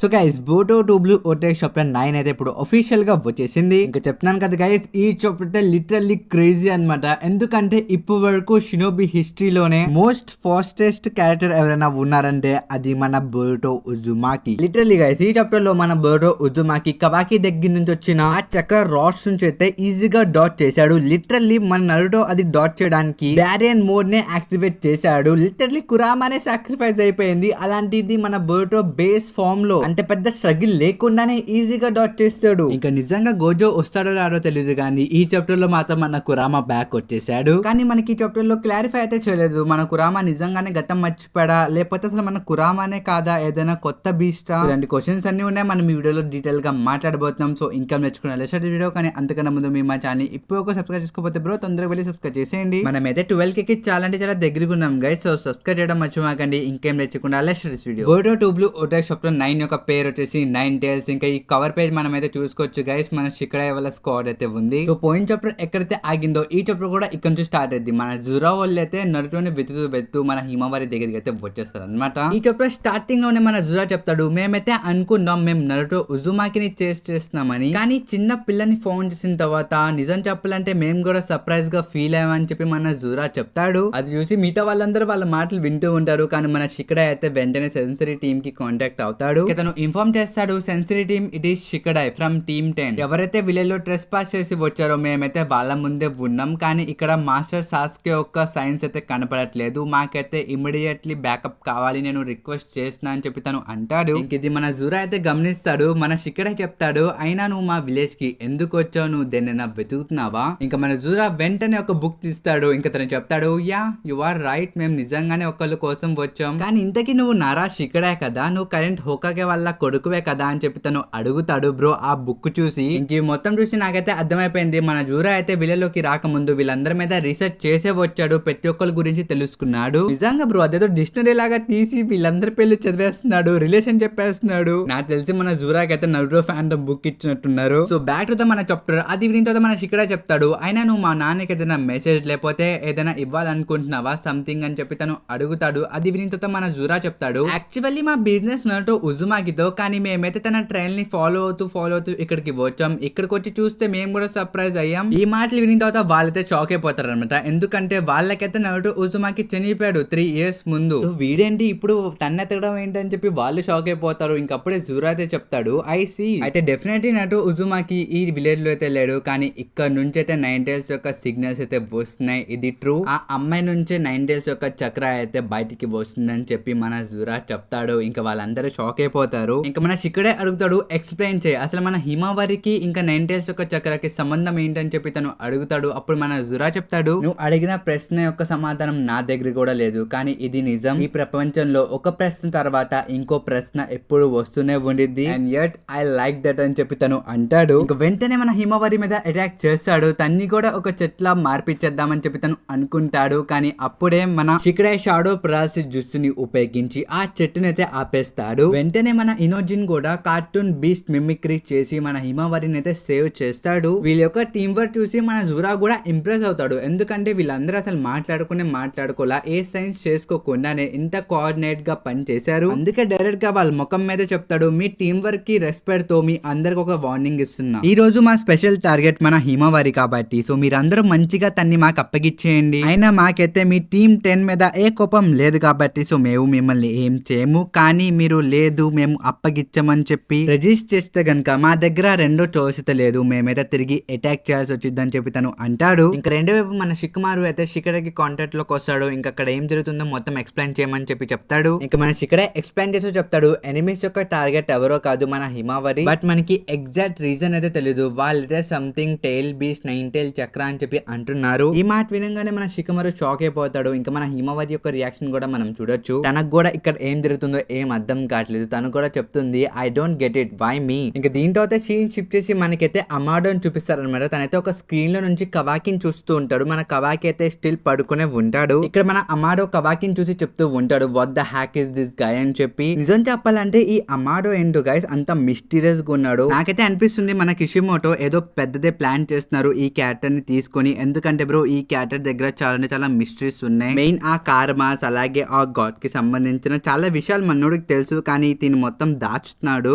So guys బోటో two blue ఓటే chapter 9 అయితే ఇప్పుడు అఫీషియల్ గా వచ్చేసింది. ఇంకా చెప్తున్నాను కదా గైస్, ఈ చాప్టర్ లిటరల్లీ క్రేజీ అన్నమాట. ఎందుకంటే ఇప్పటి వరకు షినోబి హిస్టరీలోనే మోస్ట్ ఫాస్టెస్ట్ క్యారెక్టర్ ఎవరైనా ఉన్నారంటే అది మన బోటో ఉజుమాకి. లిటరల్లీ గైస్ ఈ చాప్టర్ లో మన బోటో ఉజుమాకి కవాకి దగ్గర నుంచి వచ్చిన ఆ చక్ర రాడ్స్ నుంచి అయితే ఈజీగా డాట్ చేశాడు. లిటరల్లీ మన నరుటో అది డాట్ చేయడానికి బ్యారియన్ మోడ్ నే యాక్టివేట్ చేశాడు. లిటరల్లీ కురామానే సాక్రిఫైస్ అయిపోయింది. అలాంటిది మన బోటో బేస్ ఫామ్ లో అంత పెద్ద స్ట్రగిల్ లేకుండానే ఈజీగా డాట్ చేస్తాడు. ఇంకా నిజంగా గోజో వస్తాడో రాడో తెలియదు కానీ ఈ చాప్టర్ లో మాత్రం మన కురామా బ్యాక్ వచ్చేసాడు. కానీ మనకి ఈ చాప్టర్ లో క్లారిఫై అయితే చేయలేదు మన కురామా నిజంగానే గతం మర్చిపోయాడా లేకపోతే అసలు మన కురామానే కాదా, ఏదైనా కొత్త బీస్టా, ఇలాంటి క్వశ్చన్స్ అన్ని ఉన్నాయి. మనం ఈ వీడియోలో డీటెయిల్ గా మాట్లాడబోతున్నాం. సో ఇంకా నేర్చుకున్న లెసెట్ వీడియో. కానీ అంతకన్నా ముందు మీ మా ఛానల్ ఇప్పుడు ఒక సబ్స్క్రైబ్ చేసుకోకపోతే బ్రో తొందరగా వెళ్ళి సబ్స్క్రైబ్ చేసేయండి. మనం అయితే 12K చాలా అంటే చాలా దగ్గరగా ఉన్నాం గైస్. సో సబ్స్క్రైబ్ చేయడం మర్చిపోకండి. ఇంకేం నేర్చుకున్నా లెసెట్ వీడియో. బోటో టూ బ్లూ ఓటే చాప్టర్ 9 యొక్క పేరు వచ్చేసి 9 టేల్స్. ఇంకా ఈ కవర్ పేజ్ మనం అయితే చూసుకోవచ్చు గైస్. మన షికడాయ్ వాళ్ళ స్క్వాడ్ అయితే ఉంది. సో పోయిన చాప్టర్ ఎక్కడైతే ఆగిందో ఈ చాప్టర్ కూడా ఇక్కడ నుంచి స్టార్ట్ అయింది. మన జురా వాళ్ళు అయితే నరుటోని వెతుకుతూ మన హిమవారి దగ్గరికి అయితే వచ్చేస్తారు అనమాట. ఈ చాప్టర్ స్టార్టింగ్ లోనే మన జురా చెప్తాడు, మేమైతే అనుకున్నాం మేము నరుటో ఉజుమాకిని చేస్తున్నామని, కానీ చిన్న పిల్లని ఫోన్ చేసిన తర్వాత నిజం చెప్పాలంటే మేము కూడా సర్ప్రైజ్ గా ఫీల్ అయ్యామని చెప్పి మన జురా చెప్తాడు. అది చూసి మిగతా వాళ్ళందరూ వాళ్ళ మాటలు వింటూ ఉంటారు. కానీ మన షికడాయ్ అయితే వెంటనే సెన్సరీ టీమ్ కి కాంటాక్ట్ అవుతాడు. తను ఇన్ఫార్మ్ చేస్తాడు sensory team it is Shikadai from team 10. ఎవరైతే విలేజ్ లో ట్రెస్ పాస్ చేసి వచ్చారో మేమైతే వాళ్ళ ముందే ఉన్నాం, కానీ ఇక్కడ మాస్టర్ సాస్కే యొక్క సైన్స్ అయితే కనపడట్లేదు. మాకైతే ఇమీడియట్లీ బ్యాకప్ కావాలి, నేను రిక్వెస్ట్ చేస్తున్నా అని చెప్పి తను అంటాడు. ఇంక ఇది మన జురా అయితే గమనిస్తాడు. మన షికడాయ్ చెప్తాడు, అయినా నువ్వు మా విలేజ్ కి ఎందుకు వచ్చావు, నువ్వు దేన్నైనా వెతుకుతున్నావా? ఇంకా మన జురా వెంటనే ఒక బుక్ తీస్తాడు. ఇంకా తను చెప్తాడు, యా యు ఆర్ రైట్, మేము నిజంగానే ఒకళ్ళ కోసం వచ్చాం, కానీ ఇంతకీ నువ్వు నారా షికడాయ్ కదా, నువ్వు కరెంట్ హోకాగే వాళ్ళ కొడుకువే కదా అని చెప్పి తను అడుగుతాడు. బ్రో ఆ బుక్ చూసి ఇంక మొత్తం చూసి నాకైతే అర్థమైపోయింది మన జూరా అయితే విలేలోకి రాకముందు వీళ్ళందరి మీద రీసెర్చ్ చేసే వచ్చాడు, ప్రతి ఒక్కరి గురించి తెలుసుకున్నాడు. నిజంగా బ్రో అదేదో డిక్షనరీ లాగా తీసి వీళ్ళందరి పేర్లు చదివేస్తున్నాడు, రిలేషన్ చెప్పేస్తున్నాడు. నాకు తెలిసి మన జూరాకి అయితే నరుటో ఫ్యాండమ్ బుక్ ఇచ్చినట్టున్నారు. సో బ్యాక్ టు ద మన చాప్టర్. అది విని తర్వాత మన షికడాయ్ చెప్తాడు, అయినా నువ్వు మా నాన్నకి ఏదైనా మెసేజ్ లేకపోతే ఏదైనా ఇవ్వాలనుకుంటున్నావా సంథింగ్ అని చెప్పి తను అడుగుతాడు. అది విని తర్వాత మన జూరా చెప్తాడు, యాక్చువల్లీ మా బిజినెస్ నరుటో ఉజుమాకితో, కానీ మేమైతే తన ట్రైన్ ని ఫాలో అవుతూ ఇక్కడికి వచ్చాం. ఇక్కడికి వచ్చి చూస్తే మేము కూడా సర్ప్రైజ్ అయ్యాం. ఈ మాటలు విని తర్వాత వాళ్ళైతే షాక్ అయిపోతారు అనమాట. ఎందుకంటే వాళ్ళకైతే నరుటో ఉజుమాకి చనిపోయాడు 3 years ముందు. సో వీడేంటి ఇప్పుడు తన్నెత్తడం ఏంటని చెప్పి వాళ్ళు షాక్ అయిపోతారు. ఇంకప్పుడే జూరా అయితే చెప్తాడు, ఐ సీ, అయితే డెఫినెట్లీ నరుటో ఉజుమాకి ఈ విలేజ్ లో అయితే లేడు, కానీ ఇక్కడ నుంచి అయితే 9 tails యొక్క సిగ్నల్స్ అయితే వస్తున్నాయి, ఇది ట్రూ. ఆ అమ్మాయి నుంచే 9 tails యొక్క చక్ర అయితే బయటికి వస్తుందని చెప్పి మన జూరా చెప్తాడు. ఇంకా వాళ్ళందరూ షాక్ అయిపోతారు. ఇంకా మన షికడాయ్ అడుగుతాడు, ఎక్స్ప్లెయిన్ చేయి అసలు మన హిమవారికి ఇంకా 9 tails యొక్క చక్రకి సంబంధం ఏంటని చెప్పి తను అడుగుతాడు. అప్పుడు మన జురా చెప్తాడు, నువ్వు అడిగిన ప్రశ్న యొక్క సమాధానం నా దగ్గర కూడా లేదు, కానీ ఇది నిజం. ఈ ప్రపంచంలో ఒక ప్రశ్న తర్వాత ఇంకో ప్రశ్న ఎప్పుడు వస్తూనే ఉండిద్ది, and at I like that అని చెప్పి తను అంటాడు. ఇంకా వెంటనే మన హిమవారి మీద అటాక్ చేస్తాడు. తన్ని కూడా ఒక చెట్ల మార్పిచ్చేద్దామని చెప్పి తను అనుకుంటాడు. కానీ అప్పుడే మన షికడాయ్ షాడో ప్రాసిస్ జుస్సుని ఉపయోగించి ఆ చెట్టునైతే ఆపేస్తాడు. వెంటనే మన ఇనోజిన్ కూడా కార్టూన్ బీస్ట్ మిమిక్రీ చేసి మన హిమవారిని అయితే సేవ్ చేస్తాడు. వీళ్ళ యొక్క టీం వర్క్ చూసి మన జురా కూడా ఇంప్రెస్ అవుతాడు. ఎందుకంటే వీళ్ళందరూ అసలు మాట్లాడుకోలా, ఏ సైన్స్ చేసుకోకుండానే ఇంత కోఆర్డినేట్ గా పని చేశారు. అందుకే డైరెక్ట్ గా వాళ్ళ ముఖం మీద చెప్తాడు, మీ టీం వర్క్ కి రెస్పెక్ట్ తో మీ అందరికి ఒక వార్నింగ్ ఇస్తున్నా. ఈ రోజు మా స్పెషల్ టార్గెట్ మన హిమవారి కాబట్టి సో మీరందరూ మంచిగా తన్ని మాకు అప్పగిచ్చేయండి. అయినా మాకైతే మీ టీం 10 మీద ఏ కోపం లేదు కాబట్టి సో మేము మిమ్మల్ని ఏం చేయము, కానీ మీరు లేదు మేము అప్పగిచ్చమని చెప్పి రిజిస్టర్ చేస్తే గనుక మా దగ్గర రెండో చాయిస్ అయితే లేదు, మేమైతే తిరిగి అటాక్ చేయాల్సి వచ్చిందని చెప్పి తను అంటాడు. ఇంకా రెండో వైపు మన షికమారు అయితే షికడాయ్కి కాంటాక్ట్ లోకి వస్తాడు. ఇంకా అక్కడ ఏం జరుగుతుందో మొత్తం ఎక్స్ప్లెయిన్ చేయమని చెప్పి చెప్తాడు. ఇంకా మన షికడాయ్ ఎక్స్ప్లెయిన్ చేస్తూ చెప్తాడు, ఎనిమీస్ యొక్క టార్గెట్ ఎవరో కాదు మన హిమవారి, బట్ మనకి ఎగ్జాక్ట్ రీజన్ అయితే తెలియదు, వాళ్ళైతే సంథింగ్ టైల్ బీస్ట్ 9 tail చక్ర అని చెప్పి అంటున్నారు. ఈ మాట వినంగానే మన షికమారు షాక్ అయిపోతాడు. ఇంకా మన హిమవారి యొక్క రియాక్షన్ కూడా మనం చూడొచ్చు. తనకు కూడా ఇక్కడ ఏం జరుగుతుందో ఏం అర్థం కావట్లేదు. తను కూడా చెప్తుంది, I don't get it, why me. ఇంకా దీంతో అయితే సీన్ షిఫ్ట్ చేసి మనకైతే అమాడోని చూపిస్తారనమాట. తనైతే ఒక స్క్రీన్ లో నుంచి కవాకిని చూస్తూ ఉంటాడు. మన కవాకి అయితే స్టిల్ పడుకునే ఉంటాడు. ఇక్కడ మన అమాడో కవాకిని చూసి చెప్తూ ఉంటాడు, what the hack is this guy అని చెప్పి. నిజం చెప్పాలంటే ఈ అమాడో ఏంటో గైస్ అంత మిస్టీరియస్ గా ఉన్నాడు. నాకైతే అనిపిస్తుంది మన కిషిమోటో ఏదో పెద్దదే ప్లాన్ చేస్తున్నారు ఈ క్యారెక్టర్ ని తీసుకొని. ఎందుకంటే బ్రో ఈ క్యారెక్టర్ దగ్గర చాలా మిస్టరీస్ ఉన్నాయి. మెయిన్ ఆ కార్మాస్ అలాగే ఆ గాడ్ కి సంబంధించిన చాలా విషయాలు మనోడికి తెలుసు, కానీ దీని మొత్తం దాచుతున్నాడు.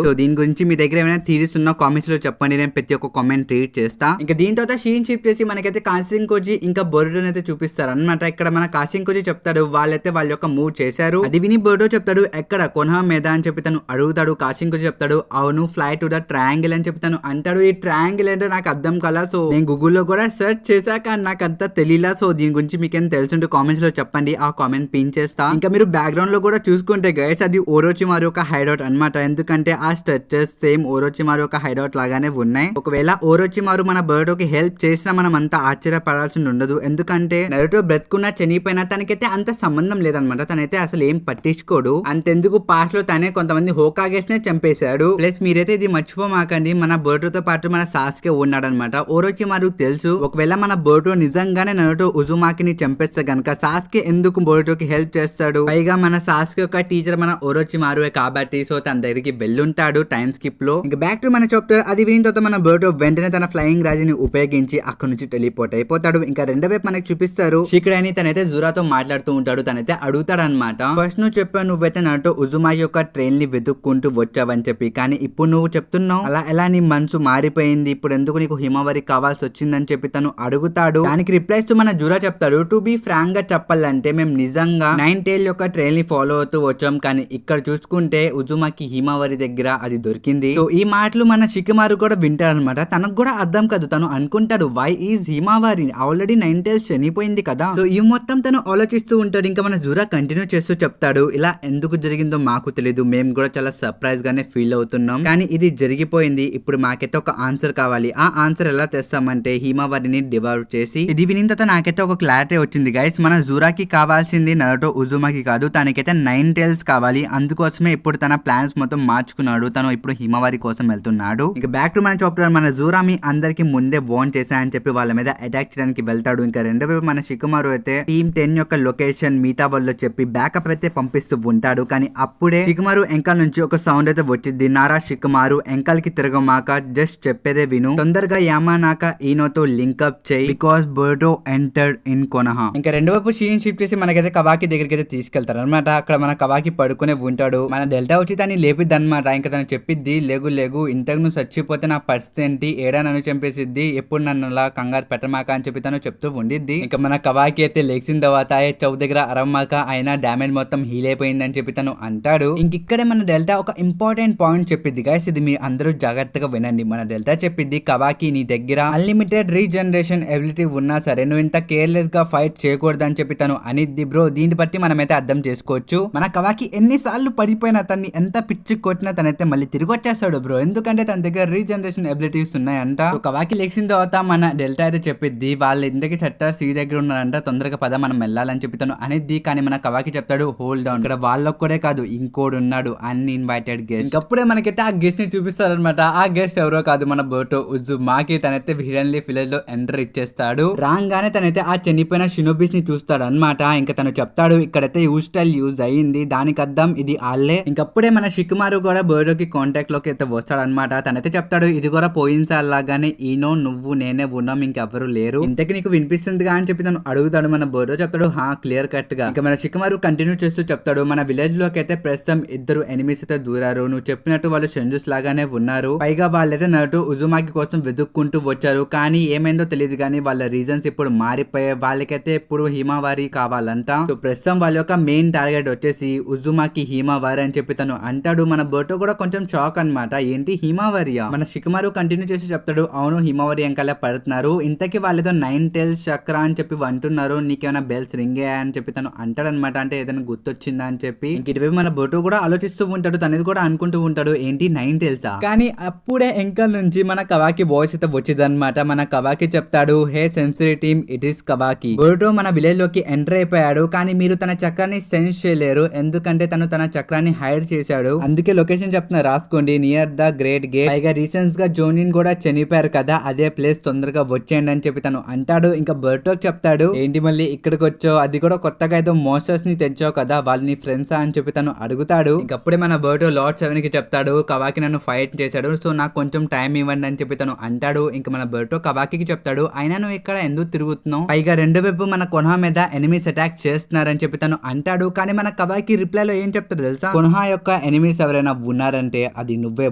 సో దీని గురించి మీ దగ్గర ఏమైనా థీరీస్ ఉన్న కామెంట్స్ లో చెప్పండి, నేను ప్రతి ఒక్క కామెంట్ రీడ్ చేస్తా. ఇంకా దీంతో షీన్ షిఫ్ట్ చేసి మనకైతే కాసింగ్ కోజీ ఇంకా బోర్డో అయితే చూపిస్తారు అనమాట. ఇక్కడ మన కాసింగ్ కోజీ చెప్తాడు వాళ్ళైతే వాళ్ళ యొక్క మూవ్ చేశారు. అది విని బోర్డో చెప్తాడు ఎక్కడ కొనహా మీద అని చెప్పి తను అడుగుతాడు. కాసింగ్ కోజీ చెప్తాడు అవును ఫ్లై టు ద ట్రయాంగిల్ అని చెప్పి తను అంటాడు. ఈ ట్రయాంగిల్ ఏంటో నాకు అర్థం కలా. సో నేను గూగుల్లో కూడా సెర్చ్ చేశాక నాకు అంతా తెలియలా. సో దీని గురించి మీకేం తెలుసుంటే కామెంట్స్ లో చెప్పండి, ఆ కామెంట్ పిన్ చేస్తా. ఇంకా మీరు బ్యాక్గ్రౌండ్ లో కూడా చూసుకుంటే గైస్ అది ఓరోచిమారు యొక్క హైడౌట్ అనమాట. ఎందుకంటే ఆ స్ట్రక్చర్స్ సేమ్ ఓరోచిమారు యొక్క హైడౌట్ లాగానే ఉన్నాయి. ఒకవేళ ఓరోచిమారు మన బర్డోకి హెల్ప్ చేసినా మనం అంత ఆశ్చర్యపడాల్సి ఉండదు. ఎందుకంటే నరుటో బ్రతుకున్నా చనిపోయినా తనకైతే అంత సంబంధం లేదనమాట. తనైతే అసలు ఏం పట్టించుకోడు. అంతెందుకు పాస్ట్ లో తనే కొంతమంది హోకాగెస్ నే చంపేశాడు. ప్లస్ మీరైతే ఇది మర్చిపోమాకండి, మన బర్డోతో పాటు మన సాస్కే ఉన్నాడనమాట. ఓరోచిమారు తెలుసు ఒకవేళ మన బర్డో నిజంగానే నరుటో ఉజుమాకిని చంపేస్తే గనక సాస్కే ఎందుకు బర్డోకి హెల్ప్ చేస్తాడు. పైగా మన సాస్కే యొక్క టీచర్ మన ఓరోచిమారువే కాబట్టి సో తన దగ్గరికి వెళ్ళుంటాడు టైం స్కిప్ లో. ఇంకా బ్యాక్ టు మన చాప్టర్. అది విని తర్వాత మన బర్డో వెంటనే తన ఫ్లయింగ్ రాజుని ఉపయోగించి అక్కడ నుంచి టెలిపోర్ట్ అయిపోతాడు. ఇంకా రెండో వైపు మనకి చూపిస్తారు షికడాని తనైతే జురాతో మాట్లాడుతూ ఉంటాడు. తనైతే అడుగుతాడు అనమాట, ఫస్ట్ నువ్వు చెప్పావు నువ్వైతే నాతో ఉజుమాకి యొక్క ట్రైన్ ని వెతుక్కుంటూ వచ్చావని చెప్పి, కానీ ఇప్పుడు నువ్వు చెప్తున్నావు అలా ఎలా నీ మనసు మారిపోయింది, ఇప్పుడు ఎందుకు నీకు హిమవరి కావాల్సి వచ్చిందని చెప్పి తను అడుగుతాడు. దానికి రిప్లైస్ తో మన జురా చెప్తాడు, టు బి ఫ్రాంక్ గా చెప్పాలంటే మేము నిజంగా 9 tail యొక్క ట్రైన్ ని ఫాలో అవుతూ వచ్చాం, కానీ ఇక్కడ చూసుకుంటే ఉజుమాకి హిమవరి దగ్గర అది దొరికింది. సో ఈ మాటలు మన షికమారు కూడా వింటాడు అనమాట. తనకు కూడా అర్థం కాదు. తను అనుకుంటాడు వై ఈజ్ హిమవరి, ఆల్రెడీ 9 tails చనిపోయింది కదా. సో ఈ మొత్తం తను ఆలోచిస్తూ ఉంటాడు. ఇంకా మన జురా కంటిన్యూ చేస్తూ చెప్తాడు, ఇలా ఎందుకు జరిగిందో మాకు తెలీదు, మేము కూడా చాలా సర్ప్రైజ్ గానే ఫీల్ అవుతున్నాం, కానీ ఇది జరిగిపోయింది. ఇప్పుడు మాకైతే ఒక ఆన్సర్ కావాలి. ఆ ఆన్సర్ ఎలా తెస్తామంటే హిమవరిని డివైడ్ చేసి. ఇది వినిన తర్వాత నాకైతే ఒక క్లారిటీ వచ్చింది గైస్. మన జురాకి కావాల్సింది నరుటో ఉజుమాకి కాదు, తనకైతే 9 tails కావాలి. అందుకోసమే ఇప్పుడు తన ప్లాన్స్ మొత్తం మార్చుకున్నాడు. తను ఇప్పుడు హిమవరి కోసం వెళ్తున్నాడు. ఇక బ్యాక్ టు మన చాప్టర్. మన జురా మీ అందరికి ముందే వార్న్ చేశా అని చెప్పి వాళ్ళ మీద అటాక్ చేయడానికి వెళ్తాడు. ఇంకా రెండో వైపు మన షికమారు అయితే టీమ్ 10 యొక్క లొకేషన్ మిగతా వాళ్ళు చెప్పి బ్యాకప్ అయితే పంపిస్తూ ఉంటాడు. కానీ అప్పుడే షికమారు ఎంకల్ నుంచి ఒక సౌండ్ అయితే వచ్చింది. నారా షికమారు ఎంకల్ కి తిరగమాక జస్ట్ చెప్పేదే విను, తొందరగా యామానాక ఈనోతో లింక్అప్ చేయి బికాస్ బర్డో ఎంటర్డ్ ఇన్ కొనహా. ఇంకా రెండో వైపు షీన్ షిఫ్ట్ చేసి మనకైతే కవాకి దగ్గరికి అయితే తీసుకెళ్తారు అనమాట. అక్కడ మన కవాకి పడుకునే ఉంటాడు. మన డెల్టా వచ్చి తను లేపిద్ది అనమాట. ఇంకా తను చెప్పిద్ది, లేగు లేగు ఇంతకు నువ్వు చచ్చిపోతే నా పరిస్థితి ఏంటి, ఏడా నన్ను చంపేసిద్ది, ఎప్పుడు నన్ను అలా కంగారు పెట్టమాక అని చెప్పి తను చెప్తూ ఉండిద్ది. ఇంకా మన కవాకి అయితే లెగ్సిన తర్వాత చౌ దగ్గర అరమ్మాక అయినా డ్యామేజ్ మొత్తం హీల్ అయిపోయింది అని చెప్పి తను అంటాడు. ఇంకిక్కడే మన డెల్టా ఒక ఇంపార్టెంట్ పాయింట్ చెప్పిద్ది గైస్, ఇది మీరు అందరూ జాగ్రత్తగా వినండి. మన డెల్టా చెప్పిద్ది, కవాకి నీ దగ్గర అన్లిమిటెడ్ రీజనరేషన్ ఎబిలిటీ ఉన్నా సరే నువ్వు ఇంత కేర్లెస్ గా ఫైట్ చేయకూడదు అని చెప్పి తను అనిద్ది. బ్రో దీన్ని బట్టి మనమైతే అర్థం చేసుకోవచ్చు మన కవాకి ఎన్నిసార్లు పడిపోయినా తన్ని ఎంత పిచ్చి కొట్టినా తనైతే మళ్ళీ తిరిగి వచ్చేస్తాడు బ్రో, ఎందుకంటే తన దగ్గర రీజనరేషన్ ఎబిలిటీస్ ఉన్నాయంట. కవాకి లెక్సిన తర్వాత మన డెల్టా అయితే చెప్పిద్ది, వాళ్ళ ఇంటికి సెట్టర్ సీ దగ్గర ఉన్నారంట, తొందరగా పద మనం వెళ్ళాలని చెప్పి తను అనిద్ది. కానీ మన కవాకి చెప్తాడు, హోల్డ్ డౌన్, ఇక్కడ వాళ్ళొక్కడే కాదు ఇంకోడు ఉన్నాడు, అన్ని ఇన్వైటెడ్ గెస్ట్. ఇంకప్పుడే మనకైతే ఆ గెస్ట్ ని చూపిస్తారనమాట. ఆ గెస్ట్ ఎవరో కాదు మన బర్డో ఉజుమాకి. తనైతే హిడెన్లీ విలేజ్ లో ఎంటర్ ఇచ్చేస్తాడు. రాగానే తనైతే ఆ చనిపోయిన షినోబిస్ ని చూస్తాడు అనమాట. ఇంకా తను చెప్తాడు, ఇక్కడైతే యూస్టైల్ యూజ్ అయ్యింది, దానికి అర్థం ఇది ఆళ్లే. ఇంకప్పుడే మన షికమారు కూడా బర్డోకి కాంటాక్ట్ లోకి అయితే వస్తాడు అనమాట. తనైతే చెప్తాడు, ఇది కూడా పోయినసారి లాగానే ఈనో నువ్వు నేనే ఉన్నాం, ఇంకెవ్వరు లేరు, ఇంతకి నీకు వినిపిస్తుందిగా అని చెప్పి తను అడుగుతాడు. మన బర్డో చెప్తాడు, హా క్లియర్ కట్ గా. ఇంకా మన షికమారు కంటిన్యూ చేస్తూ చెప్తాడు, మన విలేజ్ లోకి అయితే ప్రస్తుతం 2 ఎనిమిస్ అయితే దూరారు, నువ్వు చెప్పినట్టు వాళ్ళు సెంజుస్ లాగానే ఉన్నారు, పైగా వాళ్ళైతే నరుటో ఉజుమాకి కోసం వెతుక్కుంటూ వచ్చారు, కానీ ఏమైందో తెలియదు కానీ వాళ్ళ రీజన్స్ ఇప్పుడు మారిపోయాయి, వాళ్ళకైతే ఇప్పుడు హిమవారి కావాలంట. సో ప్రస్తుతం వాళ్ళ యొక్క మెయిన్ టార్గెట్ వచ్చేసి ఉజుమాకి హిమవారి అని చెప్పి తను అంటాడు. మన బర్డో కూడా కొంచెం షాక్ అనమాట, ఏంటి హిమవారియా? మన షికమారు కంటిన్యూ చేసి చెప్తాడు, అవును హిమవారి ఎంకలే పడుతున్నారు, ఇంతకీ వాళ్ళేదో 9 tails చక్ర అని చెప్పి అంటున్నారు, నీకేమైనా బెల్స్ రింగ్ అని చెప్పి తను అంటాడు అనమాట. అంటే ఏదైనా గుర్తొచ్చిందా అని చెప్పి. ఇంకటివైపు మన బర్డో కూడా ఆలోచిస్తూ ఉంటాడు, తనది కూడా అనుకుంటూ ఉంటాడు, ఏంటి 9 tails. కానీ అప్పుడే ఎంకల్ నుంచి మన కవాకి వాయిస్ అయితే వచ్చింది అనమాట. మన కవాకి చెప్తాడు, హే సెన్సరీ టీమ్ ఇట్ ఈస్ కవాకి, బర్డో మన విలేజ్ లోకి ఎంటర్ అయిపోయాడు, కానీ మీరు తన చక్రాన్ని సెన్స్ చేయలేరు, ఎందుకంటే తను తన చక్రాన్ని హైడ్ చేశాడు, అందుకే లొకేషన్ చెప్తున్నా రాసుకోండి, నియర్ ద గ్రేట్ గేట్, పైగా రీసెంట్స్ గా జోనిన్ కూడా చనిపోయారు కదా, అదే ప్లేస్, తొందరగా వచ్చేయండి అని చెప్పి తను అంటాడు. ఇంకా బర్డోకి చెప్తాడు, ఏంటి మళ్ళీ ఇక్కడికి వచ్చావు, అది కూడా కొత్తగా ఏదో మోస్టర్స్ ని తెచ్చావు కదా, వాళ్ళని ఫ్రెండ్సా అని చెప్పి తను అడుగుతాడు. ఇంకప్పుడే మన బర్డో లార్డ్ 7 కి చెప్తాడు, కవాకి నన్ను ఫైట్ చేశాడు, సో నాకు కొంచెం టైం ఇవ్వండి అని చెప్పి తను అంటాడు. ఇంకా మన బర్డో కవాకి చెప్తాడు, అయినా నువ్వు ఇక్కడ ఎందుకు తిరుగుతున్నావు, పైగా రెండు వైపు మన కొనహా మీద ఎనిమీస్ అటాక్ చేస్తున్నారని చెప్పి తను అంటాడు. కానీ మన కవాకి రిప్లై లో ఏం చెప్తాడు తెలుసా, కొనహా యొక్క ఎనిమీస్ ఎవరైనా ఉన్నారంటే అది నువ్వే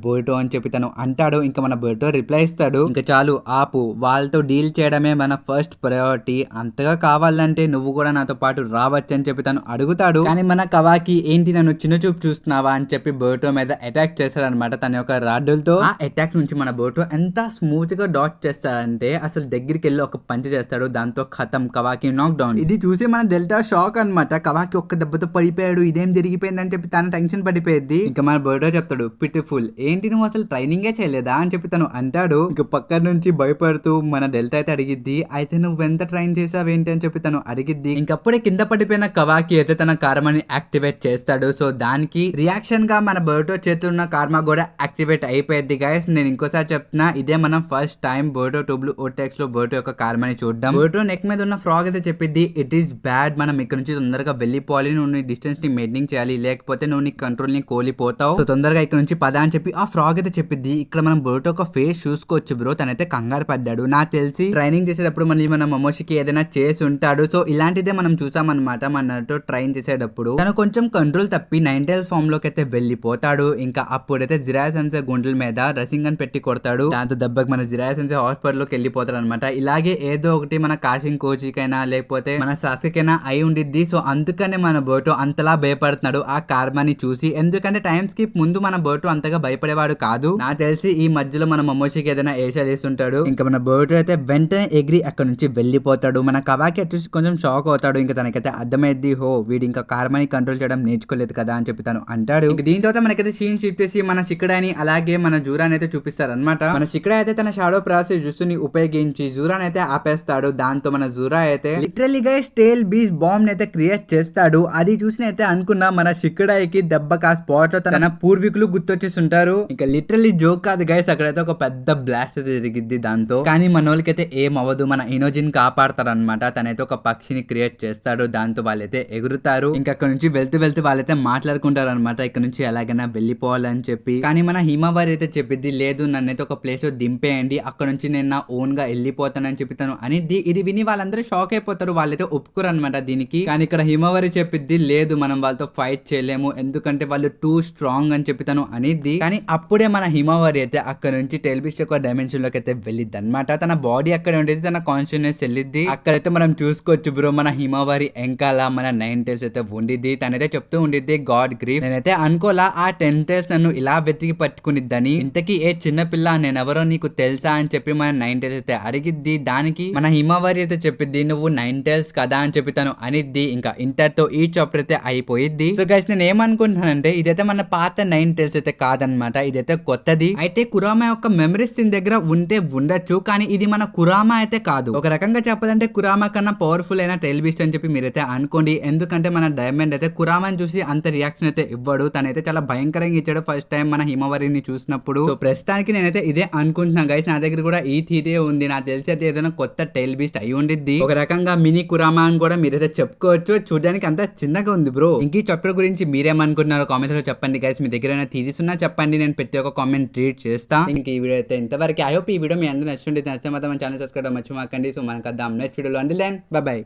బోయిటో అని చెప్పి తను అంటాడు. ఇంకా మన బోయిటో రిప్లై ఇస్తాడు, ఇంకా చాలు ఆపు, వాళ్ళతో డీల్ చేయడమే మన ఫస్ట్ ప్రయారిటీ, అంతగా కావాలంటే నువ్వు కూడా నాతో పాటు రావచ్చు అని చెప్పి తను అడుగుతాడు. కానీ మన కవాకి ఏంటి నన్ను చిన్న చూపు చూస్తున్నావా అని చెప్పి బోయిటో మీద అటాక్ చేస్తాడనమాట తన యొక్క రాడ్డులతో. ఆ అటాక్ నుంచి మన బోయిటో ఎంత స్మూత్ గా డాట్ చేస్తాడంటే అసలు దగ్గరికి వెళ్ళి ఒక పంచ్ చేస్తాడు, దాంతో ఖతం, కవాకి నాక్ డౌన్. ఇది చూసి మన డెల్టా షాక్ అనమాట, కవాకి ఒక్క దెబ్బతో పడిపోయాడు, ఇదేం జరిగిపోయింది అని చెప్పి తన టెన్షన్ పడిపోయింది. ఇంకా మన బోయిటో చెప్తాడు, పిటిఫుల్, ఏంటి నువ్వు అసలు ట్రైనింగే చేయలేదా అని చెప్పి తను అంటాడు. ఇంకా పక్క నుంచి భయపడుతూ మన డెల్టా అయితే అడిగిద్ది, అయితే నువ్వెంత ట్రైన్ చేసావేంటి అని చెప్పి తను అడిగిద్ది. ఇంకప్పుడే కింద పడిపోయిన కవాకి అయితే తన కార్మాని యాక్టివేట్ చేస్తాడు. సో దానికి రియాక్షన్ గా మన బోయిటో చేతుల్లో ఉన్న కార్మా కూడా యాక్టివేట్ అయిపోయింది. గైస్ నేను ఇంకోసారి చెప్తున్నా, ఇదే మనం ఫస్ట్ టైం బోయిటో టూబ్లు ఓటెక్స్ లో బోయిటో యొక్క కార్మాని చూడడం. బోయిటో నెక్ మీద ఉన్న ఫ్రాగ్ అయితే చెప్పిద్ది, ఇట్ ఈస్ బ్యాడ్, మనం ఇక్కడ నుంచి తొందరగా వెళ్ళిపోవాలి, నువ్వు నీ డిస్టెన్స్ ని మెయింటైన్ చేయాలి, లేకపోతే నువ్వు నీ కంట్రోల్ ని కోల్పోతావు, సో తొందరగా ఇక్కడ నుంచి పద అని చెప్పి ఆ ఫ్రాగ్ అయితే చెప్పిద్ది. ఇక్కడ మనం బోయిటో ఒక ఫేస్ చూసుకోవచ్చు బ్రో, తనైతే కంగారు పడ్డాడు. నాకు తెలిసి ట్రైనింగ్ చేసేటప్పుడు మళ్ళీ మన మమోషికి ఏదైనా చేసి ఉంటాడు. సో ఇలాంటిదే మనం చూసామన్నమాట మనతో ట్రైన్ చేసేటప్పుడు. తను కొంచెం కంట్రోల్ తప్పి నైన్ టైల్స్ ఫామ్ లోకి అయితే వెళ్ళిపోతాడు. ఇంకా అప్పుడైతే జిరాయా సెన్సే గుండెల మీద రసింగ్ అని పెట్టి కొడతాడు, దాంతో దెబ్బకి మన జిరాయా సెన్సే హాస్పిటల్ లోకి వెళ్ళిపోతాడు అనమాట. ఇలాగే ఏదో ఒకటి మన కాషింగ్ కోచికైనా లేకపోతే మన సాస్కికైనా అయి ఉండిద్ది. సో అందుకనే మన బోయిటో అంతలా భయపడుతున్నాడు ఆ కార్మాని చూసి. ఎందుకంటే టైం స్కిప్ ముందు మన బోయిటో అంతగా భయపడేవాడు కాదు. నాకు తెలిసి ఈ మధ్యలో మన మమోషికి ఏదైనా ఏషా చేసి ఉంటాడు. ఇంకా మన బోయిటో అయితే వెంటనే ఎగిరి అక్కడ నుంచి వెళ్ళిపోతాడు. మన కవాకి చూసి కొంచెం షాక్ అవుతాడు. ఇంకా తనకైతే అర్థమైద్ది, హో వీడి ఇంకా కార్మాని కంట్రోల్ చేయడం నేర్చుకోలేదు కదా అని చెప్పి తను అంటాడు. ఇంకా దీని తర్వాత మనకైతే సీన్ షిఫ్ట్ చేసి మన షికడాని అలాగే మన జూరాని అయితే చూపిస్తారు అనమాట. మన షికడా అయితే తన షాడో ప్రాసెస్ జుస్సుని ఉపయోగించి జూరాని అయితే ఆపేస్తాడు. దాంతో మన జూరా అయితే లిటరల్లీ గైస్ టేల్ బీస్ బాంబ్ అయితే క్రియేట్ చేస్తాడు. అది చూసి అయితే అనుకున్నా మన షికడాయికి దెబ్బకి ఆ స్పాట్ లో తన పూర్వీకులు గుర్తొచ్చేసి ఉంటారు. ఇంకా లిటరల్లీ జోక్ కాదు గైస్, అక్కడైతే ఒక పెద్ద బ్లాస్ట్ అయితే జరిగిద్ది దాంతో. కానీ మన వాళ్ళకైతే ఏం అవ్వదు, మన ఇనోజిన్ కాపాడతారు అనమాట. తనైతే ఒక పక్షిని క్రియేట్ చేస్తాడు, దాంతో వాళ్ళైతే ఎగురుతారు. ఇంకా అక్కడ నుంచి వెళ్తూ వాళ్ళైతే మాట్లాడుకుంటారు అనమాట, ఇక్కడ నుంచి ఎలాగైనా వెళ్ళిపోవాలని చెప్పి. కానీ మన హిమవారి అయితే చెప్పిద్ది, లేదు నన్నైతే ఒక ప్లేస్ లో దింపేయండి, అక్కడ నుంచి నేను నా ఓన్ గా వెళ్ళిపోతానని చెప్తాను అనిద్ది. ఇది విని వాళ్ళందరూ షాక్ అయిపోతారు, వాళ్ళైతే ఒప్పుకోరు అనమాట దీనికి. కానీ ఇక్కడ హిమవారి చెప్పిద్ది, లేదు మనం వాళ్ళతో ఫైట్ చేయలేము, ఎందుకంటే వాళ్ళు టూ స్ట్రాంగ్ అని చెప్తాను అనిద్ది. కానీ అప్పుడే మన హిమవారి అయితే అక్కడ నుంచి టెలిబిస్ట్ యొక్క డైమెన్షన్ లోకి అయితే వెళ్ళిద్ది అనమాట. తన బాడీ అక్కడ ఉండేది, తన కాన్షియస్నెస్ వెళ్ళిద్ది. అక్కడైతే మనం చూసుకోవచ్చు బ్రో, మన హిమవారి ఎంకాల మన 9 టైల్స్ అయితే ఉండిద్ది. తనైతే చెప్తూ ఉండిద్ది, గాడ్ గ్రీఫ్, నేనైతే అనుకోలా ఆ 10 టైల్స్ నన్ను ఇలా వెతికి పట్టుకునిద్దని, ఇంతకీ ఏ చిన్నపిల్ల నేనెవరో నీకు తెలుసా అని చెప్పి మన 9 టైల్స్ అయితే అడిగిద్ది. దానికి మన హిమవారి అయితే చెప్పిద్ది, నువ్వు 9 టైల్స్ కదా అని చెప్పి తను అనిద్ది. ఇంకా ఇంతటితో ఈ చాప్టర్ అయితే అయిపోయిద్ది. సో గైస్ నేను ఏమనుకుంటున్నానంటే ఇదైతే మన పాత 9 టైల్స్ అయితే కాదనమాట, ఇదైతే కొత్తది. అయితే కురామా యొక్క మెమరీస్ దీని దగ్గర ఉంటే ఉండొచ్చు, కానీ ఇది మన కురామా అయితే కాదు. ఒక రకంగా చెప్పాలంటే కురామా కన్నా పవర్ఫుల్ అయిన టెలిబిస్ట్ అని చెప్పి మీరైతే అనుకోండి. ఎందుకంటే మన డైమండ్ అయితే కురామాని చూసి అంత రియాక్షన్ అయితే ఇవ్వడు, తనైతే చాలా భయంకరంగా ఇచ్చాడు ఫస్ట్ టైం మన హిమవారిని చూసినప్పుడు. సో ప్రస్తుతానికి నేనైతే ఇదే అనుకుంటున్నా గైస్, నా దగ్గర కూడా ఈ థియరీ ఉంది. నాకు తెలిసి అయితే ఏదైనా కొత్త టెల్ బీస్ట్ అయి ఉండిద్ది, ఒక రకంగా మినీ కురామా అని కూడా మీరైతే చెప్పుకోవచ్చు. చూడడానికి అంత చిన్నగా ఉంది బ్రో. ఇంక ఈ చాప్టర్ గురించి మీరేమనుకుంటున్నారో కామెంట్స్ లో చెప్పండి గైస్. మీ దగ్గర ఏమైనా థియరీస్ ఉన్నా చెప్పండి, నేను ప్రతి ఒక్క కామెంట్ ట్రీట్ చేస్తా. ఇంక ఈ వీడియో అయితే ఇంతవరకు. ఐ హోప్ ఈ వీడియో మీ అందరూ నచ్చుంటే నచ్చితే మాత్రం మన ఛానల్ సబ్స్క్రైబ్ మర్చిపోకండి. సో మనకు అద్దాం నెక్స్ట్ వీడియోలో. Until then bye by.